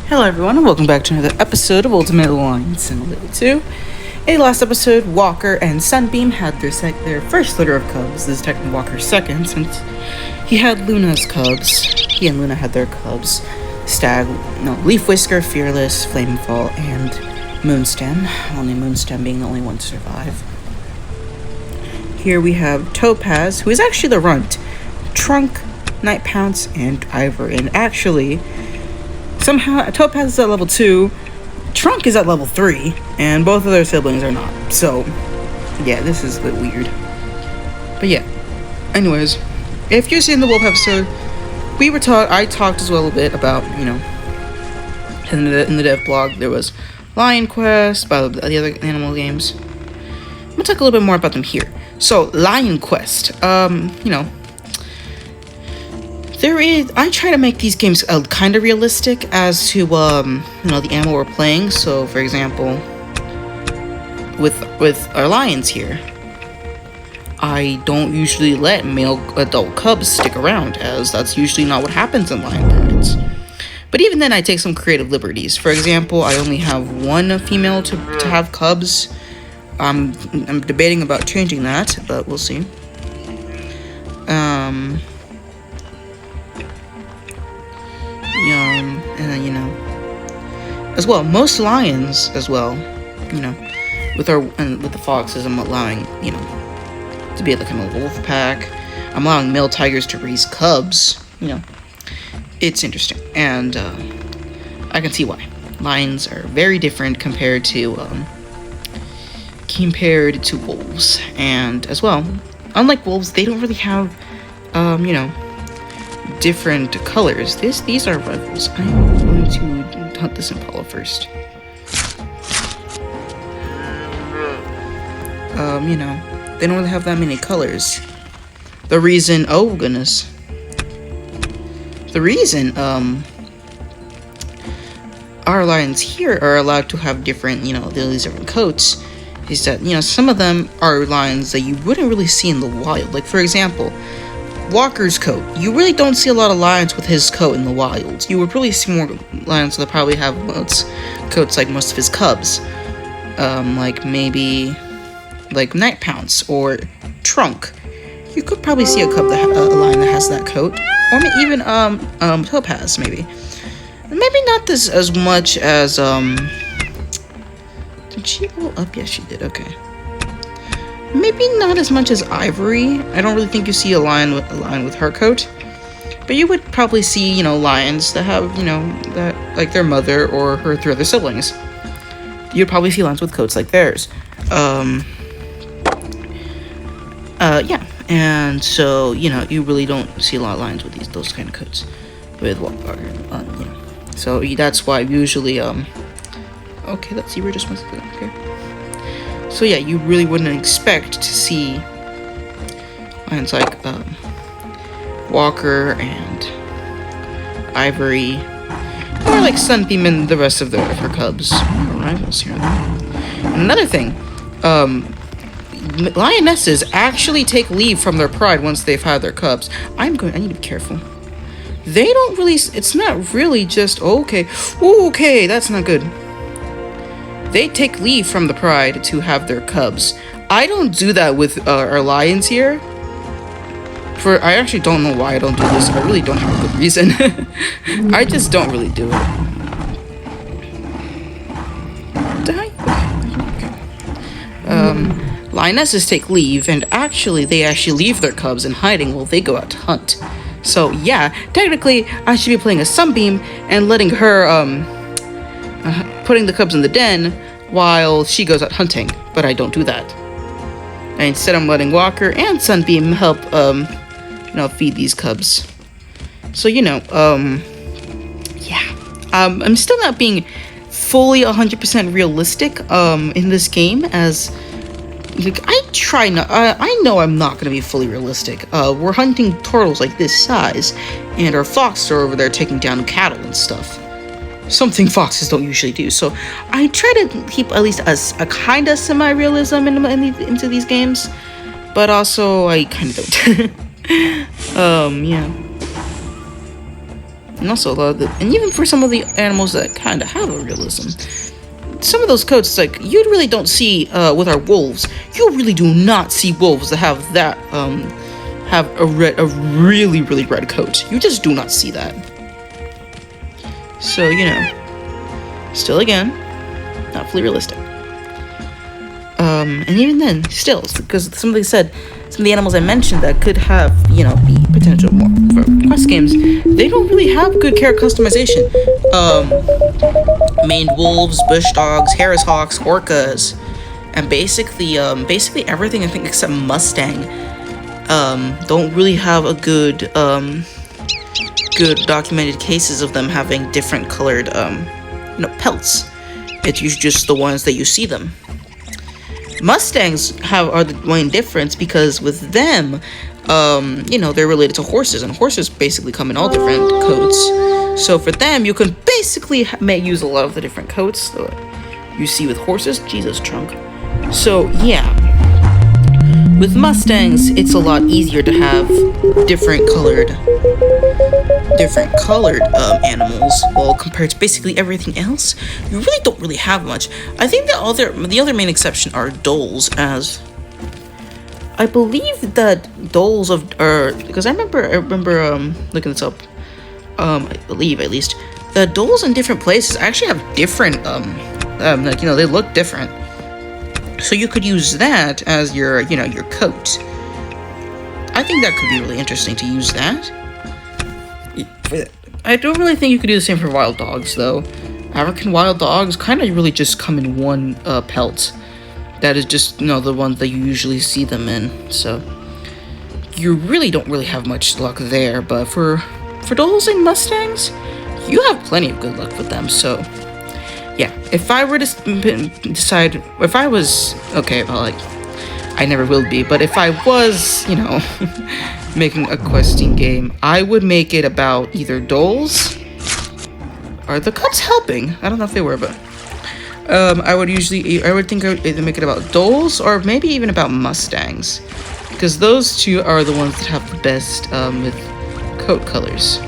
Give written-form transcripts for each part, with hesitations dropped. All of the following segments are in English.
Hello everyone and welcome back to another episode of Ultimate Alliance Simulator 2. In the last episode, Walker and Sunbeam had their first litter of cubs. This is technically Walker's second since he had Luna's cubs. He and Luna had their cubs. Leaf Whisker, Fearless, Flamefall, and Moonstem. Only Moonstem being the only one to survive. Here we have Topaz, who is actually the runt. Trunk, Night Pounce, and Ivor. And actually, somehow Topaz is at level 2, Trunk is at level 3, and both of their siblings are not. So, yeah, this is a bit weird. But yeah, anyways, if you've seen the Wolf episode, I talked as well a bit about, in the dev blog, there was Lion Quest, about the other animal games. I'm gonna talk a little bit more about them here. So, Lion Quest, I try to make these games kind of realistic as to, the animal we're playing. So, for example, with our lions here, I don't usually let male adult cubs stick around, as that's usually not what happens in lion birds. But even then, I take some creative liberties. For example, I only have one female to have cubs. I'm debating about changing that, but we'll see. As well, most lions, as well, with the foxes, I'm allowing, to be like a wolf pack. I'm allowing male tigers to raise cubs. It's interesting, and I can see why. Lions are very different compared to wolves, and as well, unlike wolves, they don't really have, different colors. These are rivals. I'm going to hunt this Impala first. They don't really have that many colors. The reason our lions here are allowed to have different, these different coats is that, some of them are lions that you wouldn't really see in the wild. Like, for example, Walker's coat. You really don't see a lot of lions with his coat in the wild. You would probably see more lions that probably have coats like most of his cubs. Maybe Night Pounce or Trunk. You could probably see a lion that has that coat. Or even Topaz, maybe. Maybe not this as much as did she go up? Yes, she did. Okay. Maybe not as much as Ivory. I don't really think you see a lion with her coat. But you would probably see, lions that have, that like their mother or her three other siblings. You'd probably see lions with coats like theirs. Yeah. And so, you really don't see a lot of lions with those kind of coats with Walker. So that's why usually okay, that zebra just wants to go. Okay. So yeah, you really wouldn't expect to see lions like Walker and Ivory, or like Sunbeam and the rest of her cubs, rivals here. And another thing, lionesses actually take leave from their pride once they've had their cubs. I need to be careful. They don't really. It's not really just okay, that's not good. They take leave from the pride to have their cubs. I don't do that with our lions here. I actually don't know why I don't do this. I really don't have a good reason. I just don't really do it. Lionesses take leave, and they actually leave their cubs in hiding while they go out to hunt. So yeah, technically, I should be playing a Sunbeam and letting her, putting the cubs in the den while she goes out hunting, but I don't do that. And instead, I'm letting Walker and Sunbeam help, feed these cubs. So, yeah. I'm still not being fully 100% realistic, in this game, as I know I'm not going to be fully realistic. We're hunting turtles like this size, and our foxes are over there taking down cattle and stuff. Something foxes don't usually do. So I try to keep at least a kind of semi-realism into these games, but also I kind of don't. Yeah. And also and even for some of the animals that kind of have a realism, some of those coats, like, you really don't see, with our wolves, you really do not see wolves that have that, have a really, really red coat. You just do not see that. So, still, again, not fully realistic. And even then, still, because some of the animals I mentioned that could have, be potential more for quest games, they don't really have good character customization. Maned wolves, bush dogs, Harris hawks, orcas, and basically everything, I think, except Mustang, don't really have a good documented cases of them having different colored, pelts. It's usually just the ones that you see them. Mustangs are the main difference because with them, they're related to horses, and horses basically come in all different coats. So for them, you can basically use a lot of the different coats that you see with horses. Jesus, Trunk. So yeah, with Mustangs, it's a lot easier to have different colored animals. Well, compared to basically everything else, you really don't really have much. I think the other main exception are dholes, as I believe that dholes because I remember looking this up. I believe at least the dholes in different places actually have different they look different. So you could use that as your coat. I think that could be really interesting to use that. I don't really think you could do the same for wild dogs, though. African wild dogs kind of really just come in one pelt. That is just, the ones that you usually see them in. So you really don't really have much luck there. But for dholes and Mustangs, you have plenty of good luck with them. So yeah, if I were to decide, if I was, okay, well, like, I never will be, but if I was, making a questing game, I would make it about either dholes. Are the cubs helping? I don't know if they were, but I would think I would either make it about dholes or maybe even about Mustangs, because those two are the ones that have the best with coat colors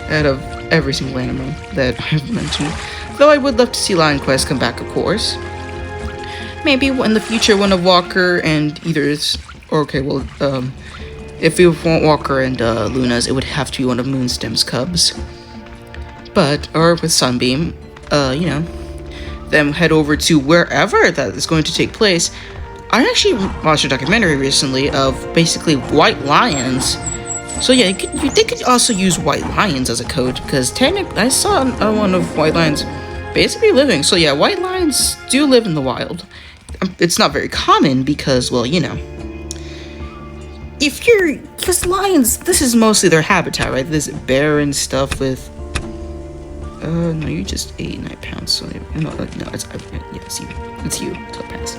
out of every single animal that I've mentioned. Though I would love to see Lion Quest come back, of course. Maybe in the future when a Walker and if we want Walker and Luna's, it would have to be one of Moonstem's cubs. Or with Sunbeam, them head over to wherever that is going to take place. I actually watched a documentary recently of basically white lions. So yeah, they could also use white lions as a coat, because technically I saw one of white lions basically living. So yeah, white lions do live in the wild. It's not very common because, well, because lions, this is mostly their habitat, right? This barren stuff with, no, you just ate 9 pounds, so, no, it's you. It's you, so pass.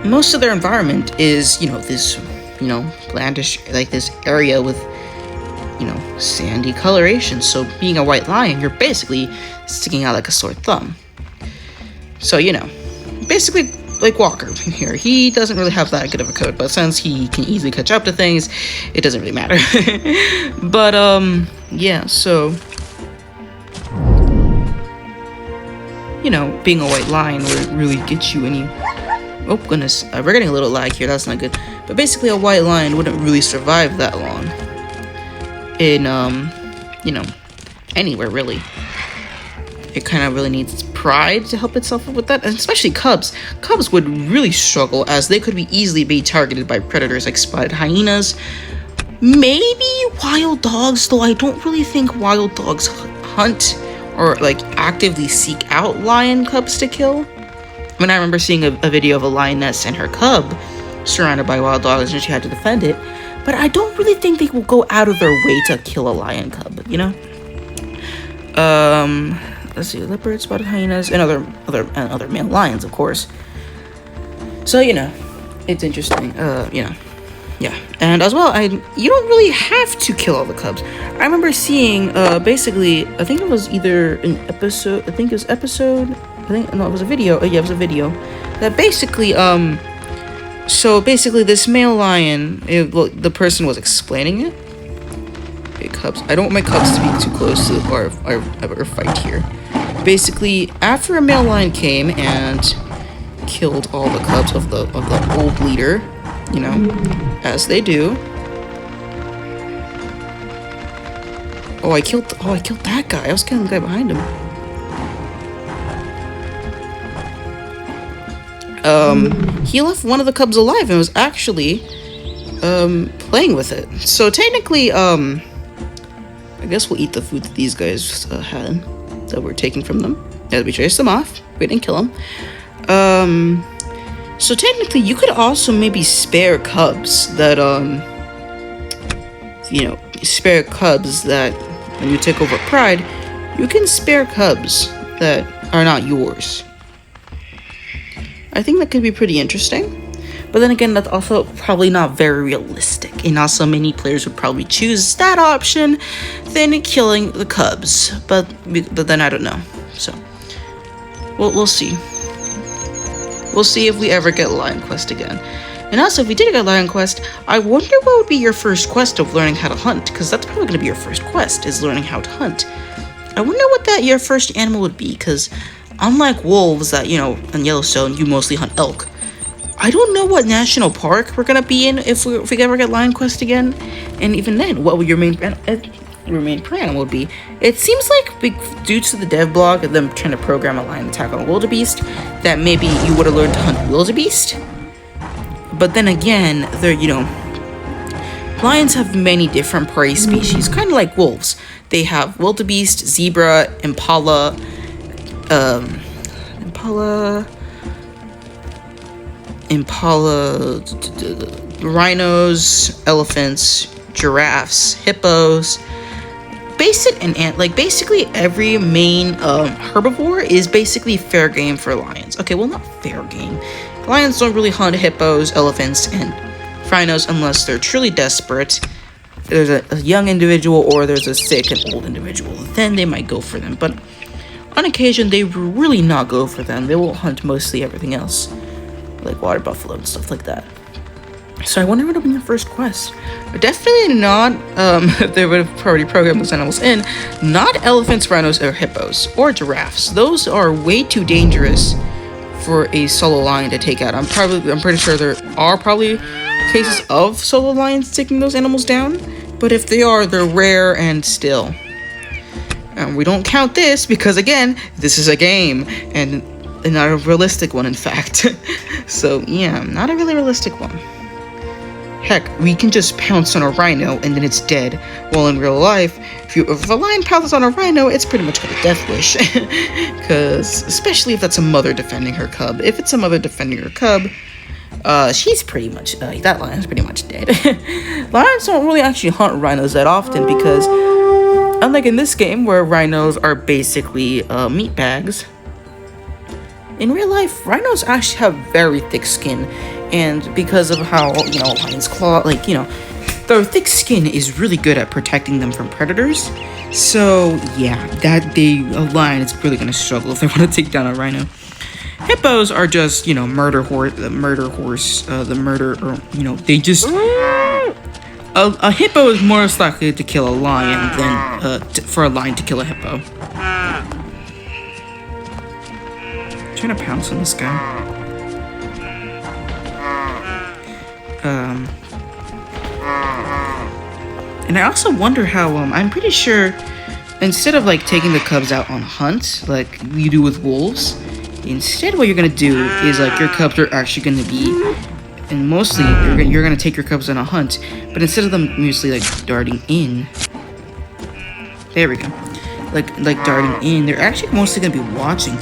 Most of their environment is, this, blandish, like this area with, sandy coloration. So being a white lion, you're basically sticking out like a sore thumb. So, basically, like Walker here, he doesn't really have that good of a coat, but since he can easily catch up to things, it doesn't really matter. But, yeah, so, being a white lion would really get you any... Oh, goodness, we're getting a little lag here, that's not good. But basically, a white lion wouldn't really survive that long in, anywhere, really. It kind of really needs pride to help itself up with that, and especially cubs. Cubs would really struggle, as they could easily be targeted by predators like spotted hyenas. Maybe wild dogs, though I don't really think wild dogs hunt or like actively seek out lion cubs to kill. I remember seeing a video of a lioness and her cub surrounded by wild dogs, and she had to defend it. But I don't really think they will go out of their way to kill a lion cub, Let's see, leopards, spotted hyenas, and other male lions, of course. So, it's interesting. Yeah. And as well, you don't really have to kill all the cubs. I remember seeing, basically, I think it was either an episode, it was a video. It was a video that basically, so basically this male lion, the person was explaining it. Okay, cubs. I don't want my cubs to be too close to our fight here. Basically, after a male lion came and killed all the cubs of the old leader, you know, as they do. Oh, I killed that guy. I was killing the guy behind him. He left one of the cubs alive and was actually playing with it. So technically, I guess we'll eat the food that these guys had that we're taking from them. Yeah, we chased them off. We didn't kill them. So technically, you could also maybe spare cubs that spare cubs that when you take over Pride, you can spare cubs that are not yours. I think that could be pretty interesting. But then again, that's also probably not very realistic. And also many players would probably choose that option than killing the cubs. But then I don't know. So, we'll see. We'll see if we ever get Lion Quest again. And also, if we did get Lion Quest, I wonder what would be your first quest of learning how to hunt. Because that's probably going to be your first quest, is learning how to hunt. I wonder what your first animal would be. Because unlike wolves that, in Yellowstone, you mostly hunt elk. I don't know what national park we're gonna be in if we ever get Lion Quest again, and even then, what would your main prey animal would be? It seems like due to the dev blog of them trying to program a lion attack on a wildebeest, that maybe you would have learned to hunt wildebeest. But then again, lions have many different prey species, kind of like wolves. They have wildebeest, zebra, impala, rhinos, elephants, giraffes, hippos. Basically every main herbivore is basically fair game for lions. Okay, well, not fair game. Lions don't really hunt hippos, elephants, and rhinos unless they're truly desperate. There's a young individual or there's a sick and old individual. Then they might go for them, but on occasion they really not go for them. They will hunt mostly everything else, like water buffalo and stuff like that. So I wonder what would be your first quest. Definitely not, if they would have already programmed those animals in, not elephants, rhinos, or hippos, or giraffes. Those are way too dangerous for a solo lion to take out. I'm pretty sure there are probably cases of solo lions taking those animals down, but if they are, they're rare and still. And we don't count this because, again, this is a game, and not a realistic one, in fact. So, yeah, not a really realistic one. Heck, we can just pounce on a rhino and then it's dead. While in real life, if a lion pounces on a rhino, it's pretty much got a death wish. Because, especially if that's a mother defending her cub. If it's a mother defending her cub, she's pretty much, that lion's pretty much dead. Lions don't really actually hunt rhinos that often because, unlike in this game where rhinos are basically meat bags, in real life, rhinos actually have very thick skin, and because of how, lion's claw, their thick skin is really good at protecting them from predators. So, yeah, a lion is really gonna struggle if they want to take down a rhino. Hippos are just, they just... A hippo is more likely to kill a lion than for a lion to kill a hippo. I'm trying to pounce on this guy. And I also wonder how, I'm pretty sure instead of taking the cubs out on a hunt like you do with wolves, instead what you're gonna do is your cubs are actually gonna be, and mostly you're gonna take your cubs on a hunt, but instead of them mostly darting in, there we go, like darting in, they're actually mostly gonna be watching.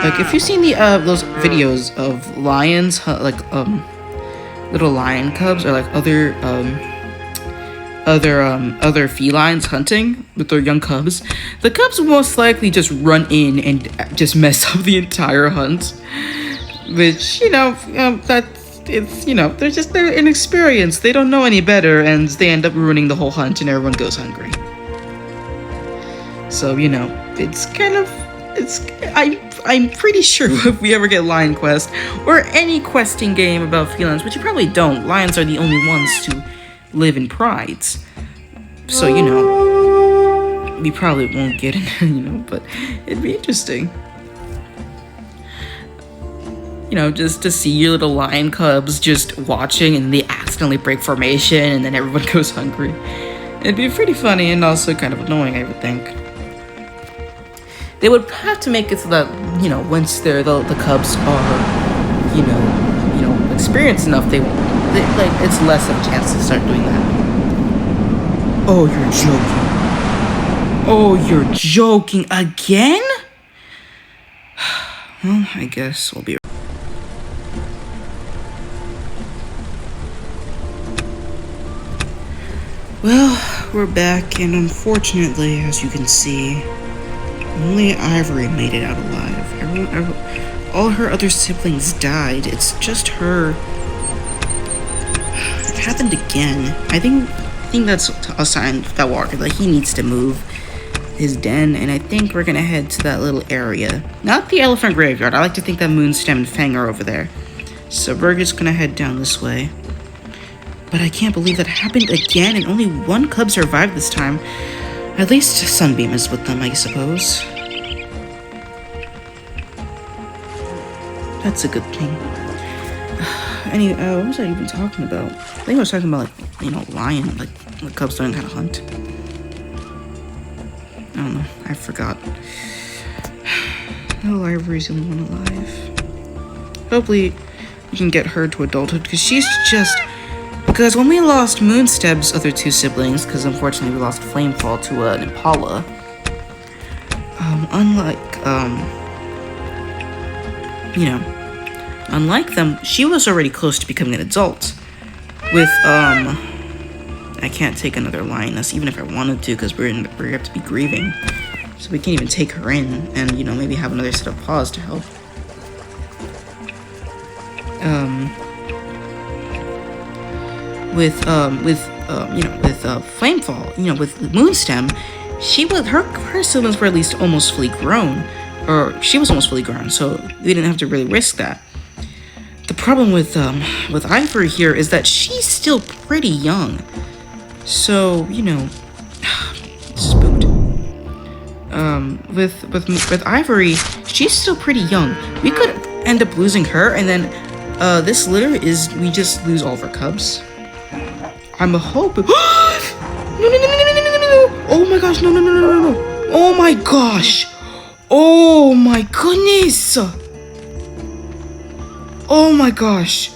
If you've seen those videos of lions, little lion cubs, or other felines hunting with their young cubs, the cubs will most likely just run in and just mess up the entire hunt. Which, they're inexperienced, they don't know any better, and they end up ruining the whole hunt and everyone goes hungry. So, it's kind of, I'm pretty sure if we ever get Lion Quest, or any questing game about felines, which you probably don't, lions are the only ones to live in prides. So, we probably won't get it, but it'd be interesting. Just to see your little lion cubs just watching and they accidentally break formation and then everyone goes hungry. It'd be pretty funny and also kind of annoying, I would think. They would have to make it so that, once the cubs are, experienced enough, it's less of a chance to start doing that. Oh, you're joking. Oh, you're joking again? Well, I guess we'll be... Well, we're back, and unfortunately, as you can see, only Ivory made it out alive. All her other siblings died. It's just her. It happened again. I think that's a sign that Walker, that he needs to move his den, and I think we're gonna head to that little area. Not the elephant graveyard. I like to think that Moonstem and Fang are over there. So we're just gonna head down this way. But I can't believe that happened again, and only one cub survived this time. At least Sunbeam is with them, I suppose. That's a good thing. Anyway, what was I even talking about? I think I was talking about, lion, the cubs don't kind of hunt. I don't know, I forgot. Oh, Ivory's the only one alive. Hopefully, we can get her to adulthood, because she's just... Because when we lost Moonstem's other two siblings, because unfortunately we lost Flamefall to an Impala, unlike them, she was already close to becoming an adult. With, I can't take another lioness, even if I wanted to, because we have to be grieving. So we can't even take her in, and, maybe have another set of paws to help. With Flamefall, with Moonstem, her siblings were at least almost fully grown, or she was almost fully grown, so we didn't have to really risk that. The problem with Ivory here is that she's still pretty young, so spooked. With Ivory, she's still pretty young. We could end up losing her, and then this litter we just lose all of our cubs. I'm hoping. No! Oh my gosh! No! Oh my gosh! Oh my goodness! Oh my gosh!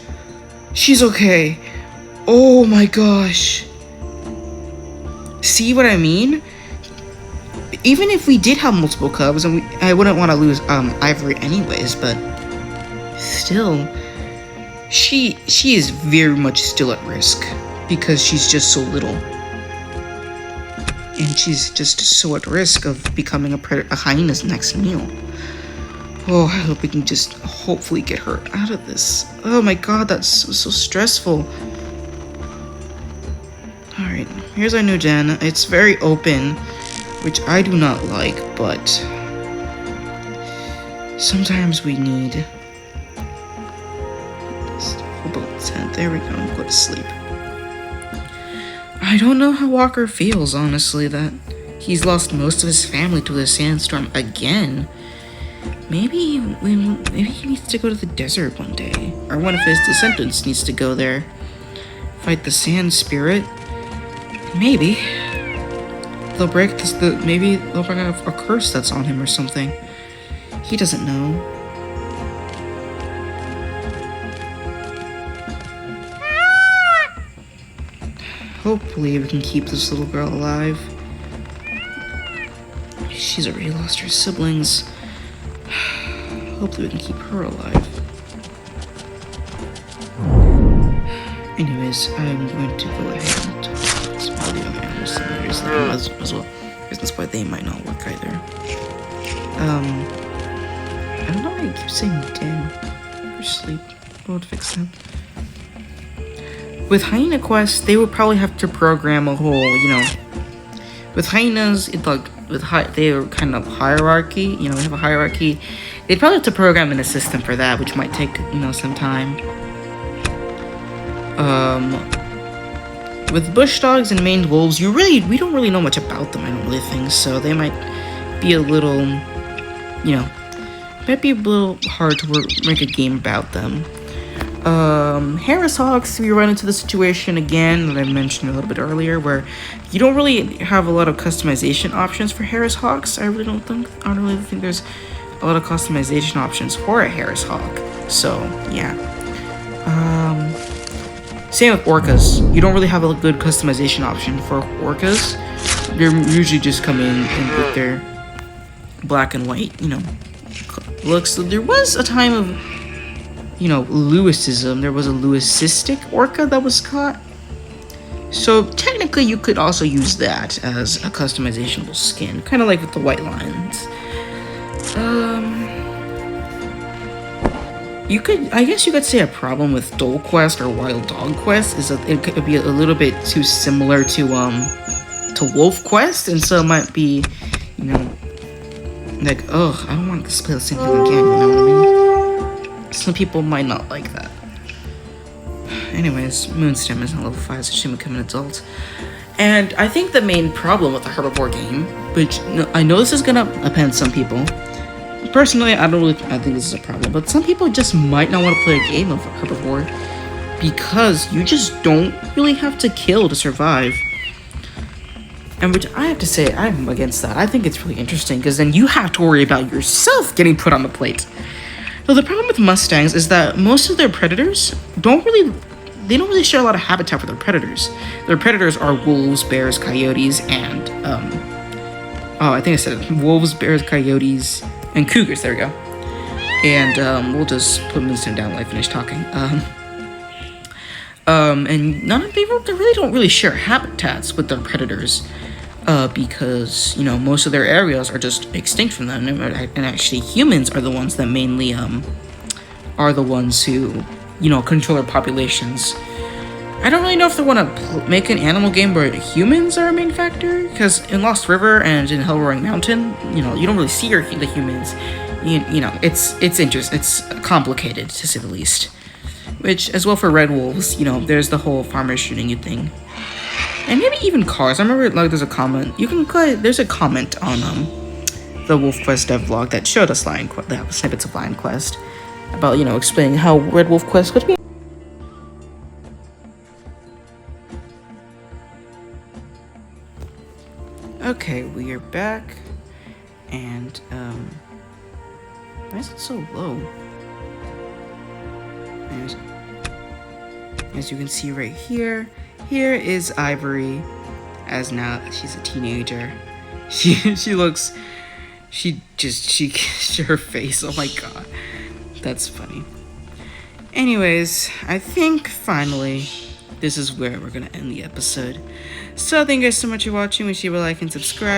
She's okay. Oh my gosh! See what I mean? Even if we did have multiple cubs, and I wouldn't want to lose Ivory anyways, but still, she is very much still at risk. Because she's just so little. And she's just so at risk of becoming a hyena's next meal. Oh, I hope we can just hopefully get her out of this. Oh my god, that's so stressful. Alright, here's our new den. It's very open, which I do not like, but sometimes we need this boat tent. There we go, go to sleep. I don't know how Walker feels, honestly, that he's lost most of his family to the sandstorm again. Maybe he needs to go to the desert one day, or one of his descendants needs to go there, fight the sand spirit. Maybe they'll break maybe they'll bring out a curse that's on him or something. He doesn't know. Hopefully we can keep this little girl alive. She's already lost her siblings. Hopefully we can keep her alive. Anyways, I'm going to go ahead and talk to some of the other animals as well. That's why they might not work either. I don't know why I keep saying den for sleep. We'll fix that. With Hyena Quest, they would probably have to program a whole, with hyenas, they are kind of hierarchy, we have a hierarchy. They'd probably have to program in a system for that, which might take, some time. with bush dogs and maned wolves, we don't really know much about them. I don't really think so. They might be a little, might be a little hard to make a game about them. Harris Hawks, we run into the situation again that I mentioned a little bit earlier, where you don't really have a lot of customization options for Harris Hawks. I don't really think there's a lot of customization options for a Harris Hawk. So yeah. Same with orcas. You don't really have a good customization option for orcas. They're usually just come in with their black and white, looks. There was a time of, Lewisism. There was a Lewisistic orca that was caught. So technically you could also use that as a customizationable skin, kind of like with the white lines. I guess you could say a problem with Dole Quest or Wild Dog Quest is that it could be a little bit too similar to Wolf Quest, and so it might be, like, oh, I don't want to play the same thing again, you know what I mean? Some people might not like that. Anyways, Moonstem is on level 5, so she should become an adult. And I think the main problem with the Herbivore game, which I know this is gonna offend some people. Personally, I think this is a problem, but some people just might not want to play a game of Herbivore because you just don't really have to kill to survive. And which I have to say, I'm against that. I think it's really interesting because then you have to worry about yourself getting put on the plate. So the problem with Mustangs is that most of their predators don't really share a lot of habitat for their predators. Their predators are wolves, bears, coyotes, and I think I said it. Wolves, bears, coyotes, and cougars. There we go. And we'll just put Moonstone down while I finish talking. And none of them, they really don't share habitats with their predators, because most of their areas are just extinct from them, and actually humans are the ones that mainly are the ones who control their populations. I don't really know if they want to make an animal game where humans are a main factor, because in Lost River and in Hell Roaring Mountain, you don't really see the humans. It's interesting. It's complicated, to say the least. Which, as well for Red Wolves, there's the whole farmers shooting you thing. And maybe even cars. I remember, there's a comment. There's a comment on the Wolf Quest devlog that showed us snippets of Lion Quest about, explaining how Red Wolf Quest could be. Okay, we are back, and why is it so low? As you can see right here is Ivory, as now that she's a teenager. Her face, oh my god, that's funny. Anyways, I think finally this is where we're gonna end the episode. So thank you guys so much for watching. Wish you would like and subscribe.